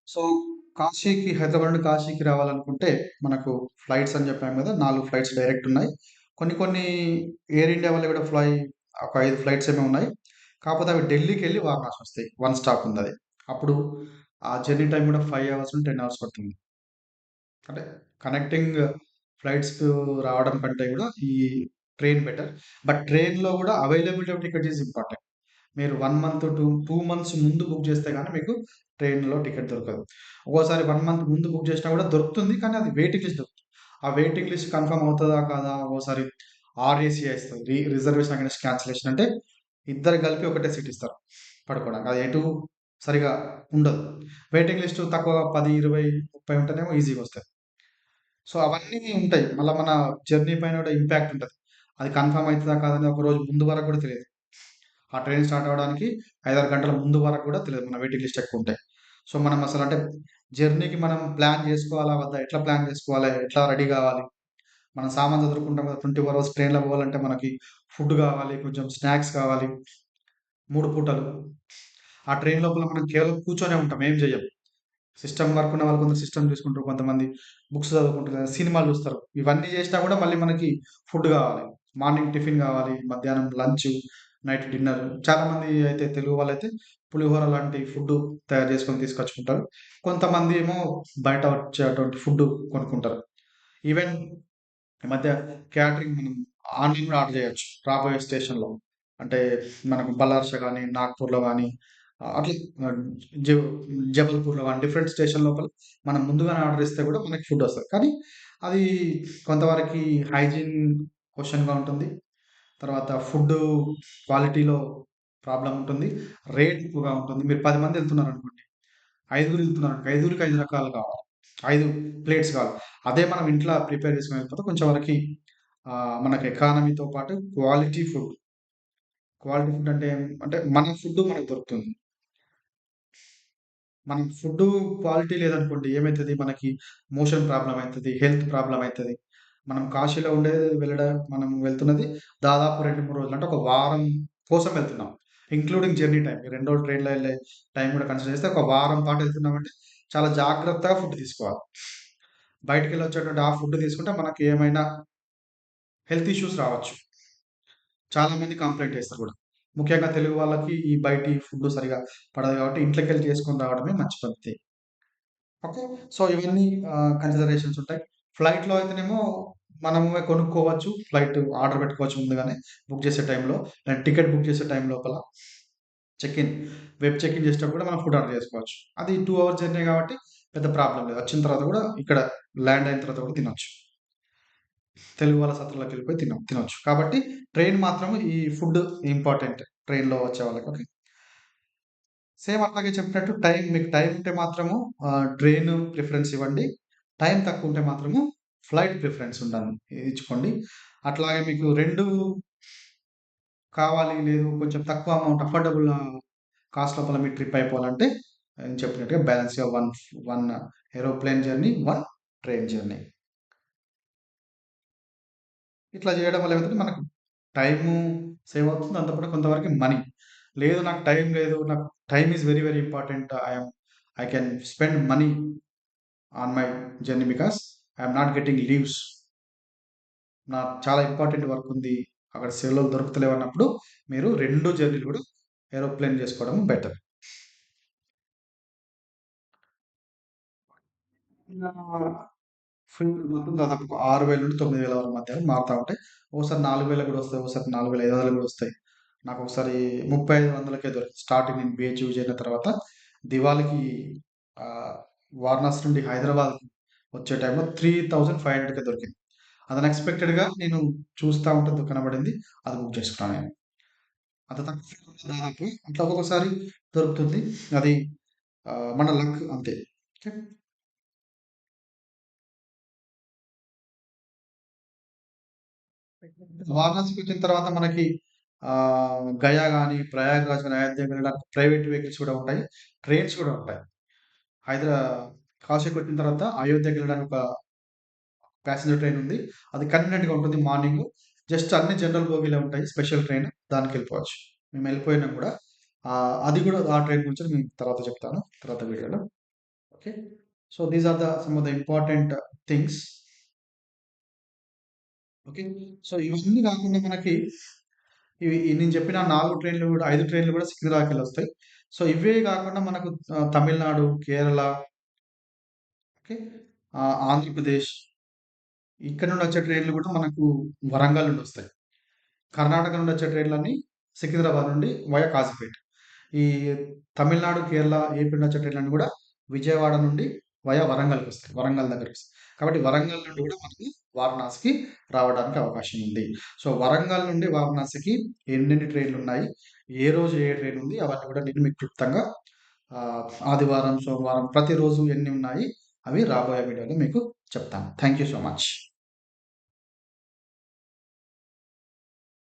So, కాశీకి హైదరాబాద్ నుండి కాశీకి రావాలనుకుంటే, మనకు ఫ్లైట్స్ అని చెప్పాము గదా! 4 ఫ్లైట్స్ డైరెక్ట్ ఉన్నాయి. కొన్ని కొన్ని ఎయిర్ ఇండియా వాళ్ళవి గూడా ఒక 5 ఫ్లైట్స్ ఏమో ఉన్నాయి. కాకపోతే అవి ఢిల్లీకెళ్ళి వారణాసి వస్తాయి. వన్ స్టాప్ ఉందది. అప్పుడు ఆ జర్నీ టైమ్ గూడా 5 అవర్స్ నుండి 10 అవర్స్ పడుతుంది. అంటే కనెక్టింగ్ ఫ్లైట్స్‌కు రావడం కంటే గూడా ఈ ట్రైన్ బెటర్. బట్ ట్రైన్‌లో గూడా availability of tickets is important. మీరు 1 మంత్, 2 మంత్స్ ముందు బుక్ చేస్తే గాని మీకు ట్రైన్‌లో టికెట్ దొరకదు. ఒక్కోసారి 1 మంత్ ముందు బుక్ చేసినా కూడా దొరుకుతుంది. కానీ అది వెయిటింగ్ లిస్ట్ దొరుకుతుంది. ఆ వెయిటింగ్ లిస్ట్ కన్ఫర్మ్ అవుతదా? కాదా? ఒక్కోసారి ఆర్ఏసీ ఏస్తది. రిజర్వేషన్ అగైన్స్ట్ క్యాన్సలేషన్ అంటే ఇద్దరు కలిపి ఒకటే సీట్ ఇస్తారు పడుకోవడానికి. అది ఎటు సరిగా ఉండదు. వెయిటింగ్ లిస్ట్ తక్కువ 10, 20, 30 ఉంటేనేమో ఈజీగా వస్తది. సో, అవన్నీ ఉంటాయి. మళ్ళా మన జర్నీ పైన కూడా ఇంపాక్ట్ ఉంటది. అది కన్ఫర్మ్ అయితదా? కాదా? అని ఒక రోజు ముందు వరకు కూడా తెలీదు. ఆ ట్రైన్ స్టార్ట్ అవ్వడానికి 5, 6 గంటల ముందు వరకు కూడా తెలీదు. మన వెయిటింగ్ లిస్ట్ ఎక్కువుంటే. సో, మనం అసలంటే జర్నీకి మనం ప్లాన్ జేసుకోవాలా? వద్దా? ఎట్లా ప్లాన్ జేసుకోవాలి? ఎట్లా రెడీ గావాలి? మనం సామాను సదురుకుంటాం కదా! 24 అవర్స్ ట్రైన్‌లో పోవాలంటే మనకి ఫుడ్ గావాలి, కొంచెం స్నాక్స్ కావాలి. 3 పూటలు. ఆ ట్రైన్ లోపల మనం కేవలం కూర్చొనే ఉంటాం. ఏం జేయం. సిస్టమ్ వర్క్ ఉన్న వాళ్ళు కొందరు సిస్టమ్ చూసుకుంటారు. కొంతమంది బుక్స్ చదువుకుంటారు. సినిమాలు చూస్తారు. ఇవన్నీ చేసినా కూడా మళ్ళీ మనకి ఫుడ్ కావాలి. మార్నింగ్ టిఫిన్ కావాలి. మధ్యాహ్నం లంచ్, నైట్ డిన్నర్. చాలామంది అయితే తెలుగు వాళ్ళైతే పులిహోర లాంటి ఫుడ్ తయారు చేసుకొని తీసుకొచ్చుకుంటారు. కొంతమంది ఏమో బయట వచ్చేటువంటి ఫుడ్ కొనుక్కుంటారు. ఈవెన్ ఈ మధ్య క్యాటరింగ్ మనం ఆన్‌లైన్ కూడా ఆర్డర్ చేయొచ్చు. రాబోయే స్టేషన్‌లో. అంటే మనకు బల్లార్ష గాని, నాగ్‌పూర్‌లో గాని అట్లా ఆహ్, జ జబల్పూర్‌లో గాని డిఫరెంట్ స్టేషన్ లోపల మనం ముందుగానే ఆర్డర్ ఇస్తే కూడా మనకి ఫుడ్ వస్తది. కానీ అది కొంతవరకి హైజీన్ క్వెషన్‌గా ఉంటుంది. తర్వాత ఫుడ్డు క్వాలిటీలో ప్రాబ్లమ్ ఉంటుంది. రేట్ ఎక్కువగా ఉంటుంది. మీరు 10 మంది ఎళ్తున్నారనుకోండి. ఐదుగురు ఎళ్తున్నారనుకో, ఐదుగురికి 5 రకాలు కావాలి. 5 ప్లేట్స్ కావాలి. అదే మనం ఇంట్ల ప్రిపేర్ చేసుకొని వెళ్ళిపోతే కొంచెం వరకి మనకి ఎకానమీతో పాటు క్వాలిటీ ఫుడ్ అంటే అంటే మన ఫుడ్ మనకు దొరుకుతుంది. మనం ఫుడ్డు క్వాలిటీ లేదనుకోండి ఏమైతది మనకి మోషన్ ప్రాబ్లమ్ అయితది. హెల్త్ ప్రాబ్లమ్ అయితది. మనం కాశీలో మనం వెళ్తున్నది దాదాపు 2, 3 రోజులు. అంటే ఒక వారం కోసం వెళ్తున్నాం. Including journey time. ఈ 2 రోజులు ట్రైన్‌లో ఎళ్ళే టైం కూడా కన్సిడర్ చేస్తే ఒక వారం పాటు వెళ్తున్నామంటే చాలా జాగ్రత్తగా ఫుడ్ తీసుకోవాలి. బయటికెళ్ళొచ్చేటువంటి ఆ ఫుడ్ తీసుకుంటే మనకి ఏమైనా హెల్త్ ఇష్యూస్ రావచ్చు. చాలా మంది కంప్లెయింట్ చేస్తారు గూడా. ముఖ్యంగా తెలుగు వాళ్ళకి ఈ బయటి ఫుడ్ సరిగా పడదు కాబట్టి ఇంట్లోకెళ్ళి చేసుకొని రావడమే మంచి పద్ధతి. ఓకే. సో, ఇవన్నీ కన్సిడరేషన్స్ ఉంటాయి. ఫ్లైట్‌లో అయితేనేమో మనమే కొనుక్కోవచ్చు. ఫ్లైట్ ఆర్డర్ పెట్టుకోవచ్చు ముందుగానే బుక్ చేసే టైంలో. టికెట్ బుక్ చేసే టైం లోపల చెక్ ఇన్ చెక్ ఇన్ చేసేటప్పుడు కూడా మనం ఫుడ్ ఆర్డర్ చేసుకోవచ్చు. అది 2 అవర్స్ జర్నీ కాబట్టి పెద్ద ప్రాబ్లమ్ లేదు. వచ్చిన తర్వాత కూడా ఇక్కడ ల్యాండ్ అయిన తర్వాత కూడా తినొచ్చు. తెలుగు వాళ్ళ సత్రంలోకెళ్ళిపోయి తినొచ్చు. కాబట్టి ట్రైన్ మాత్రం ఈ ఫుడ్ ఇంపార్టెంట్. ట్రైన్‌లో వచ్చే వాళ్ళకి. ఓకే. సేమ్ అట్లాగే చెప్పినట్టు మీకు టైం ఉంటే మాత్రము ట్రైన్ ప్రిఫరెన్స్ ఇవ్వండి. టైం తక్కువుంటే మాత్రము ఫ్లైట్ ప్రిఫరెన్స్ ఇచ్చుకోండి. అట్లాగే మీకు 2 కావాలి, లేదు కొంచెం తక్కువ అమౌంట్ అఫోర్డబుల్ కాస్ట్ లోపల మీ ట్రిప్ అయిపోవాలంటే నేను చెప్పినట్టుగా బ్యాలెన్స్‌గా one aeroplane journey, one train journey. ఇట్లా చేయడం వల్ల ఏమైతదంటే మనకు టైము సేవ్ అవుతుంది. దాంతో పాటు కొంతవరకు మనీ. లేదు నాకు టైం లేదు. నాకు time is very very important. I can spend money on my journey because I am not getting leaves. నాకు చాలా ఇంపార్టెంట్ వర్క్ ఉంది. అక్కడ సెలవులు దొరుకుతలేవన్నప్పుడు మీరు 2 జర్నీలు కూడా ఏరోప్లేన్ చేసుకోవడం బెటర్. ఆహ్, ఫ్యూల్ మాత్రం దాదాపు 6,000-9,000 వరకు మధ్యలో మారుతా ఉంటాయి. ఓసారి 4,000 కూడా వస్తాయి. ఓసారి 4,500 కూడా వస్తాయి. నాకొకసారి 3500కే దొరికింది. స్టార్టింగ్ నేను బిహెచ్ యూజ్ అయిన తర్వాత దివాళీకి ఆహ్, వారణాసి నుండి హైదరాబాద్ వచ్చే టైంలో 3500కే దొరికింది. అది అన్‌ఎక్స్‌పెక్టెడ్‌గా నేను చూస్తా ఉంటే కనబడింది. అది బుక్ చేసుకున్నా నేను. అంత తక్కువ ఫేర్ దాదాపు అట్లా ఒక్కొక్కసారి దొరుకుతుంది. అది మన లక్ అంతే. ఓకే. వారణాసికొచ్చిన తర్వాత మనకి గయా గాని, ప్రయాగ్‌రాజ్ గాని, అయోధ్య వెళ్ళడానికి ప్రైవేట్ వెహికల్స్ కూడా ఉంటాయి. ట్రైన్స్ కూడా ఉంటాయి. హైదరా కాశీకొచ్చిన తర్వాత అయోధ్యకెళ్ళడానికి ఒక ప్యాసింజర్ ట్రైన్ ఉంది. అది కన్వీనియంట్‌గా ఉంటుంది మార్నింగు. జస్ట్ అన్ని జనరల్ బోగీలే ఉంటాయి. Special train దానికెళ్ళిపోవచ్చు. మేమెళ్ళిపోయినాం గూడా. అది గూడా ఆ ట్రైన్ గురించి నేను తర్వాత చెప్తాను. తర్వాత వీడియోలో. Okay. So these are the some of the important things. Okay. So ఇవన్నీ కాకుండా మనకి నేను చెప్పిన 4 ట్రైన్‌లు గూడా 5 ట్రైన్‌లు గూడా సికింద్రాబాద్‌కెళ్ళొస్తాయి. సో ఇవే గాకుండా మనకు తమిళనాడు, కేరళ, ఓకే. ఆంధ్రప్రదేశ్ ఇక్కడ నుండి వచ్చే ట్రైన్‌లు గూడా మనకు వరంగల్ నుండొస్తాయి. కర్ణాటక నుండి వచ్చే ట్రైన్‌లన్నీ సికింద్రాబాద్ నుండి వయా కాజీపేట. ఈ తమిళనాడు, కేరళ, ఏపీ నుండి వచ్చే ట్రైన్‌లన్నీ గూడా విజయవాడ నుండి వయా వరంగల్‌కొస్తాయి. వరంగల్ దగ్గరకొస్తాయి. కాబట్టి వరంగల్ నుండి గూడా మనకి వారణాసికి రావడానికి అవకాశం ఉంది. సో, వరంగల్ నుండి వారణాసికి ఎన్నెన్ని ట్రైన్‌లున్నాయి? ఏ రోజు ఏ ట్రైన్ ఉంది? అవన్నీ గూడా నేను మీకు క్లుప్తంగా ఆదివారం, సోమవారం ప్రతిరోజు ఎన్ని ఉన్నాయి? అవి రాబోయే వీడియోలో మీకు చెప్తాను. Thank you so much.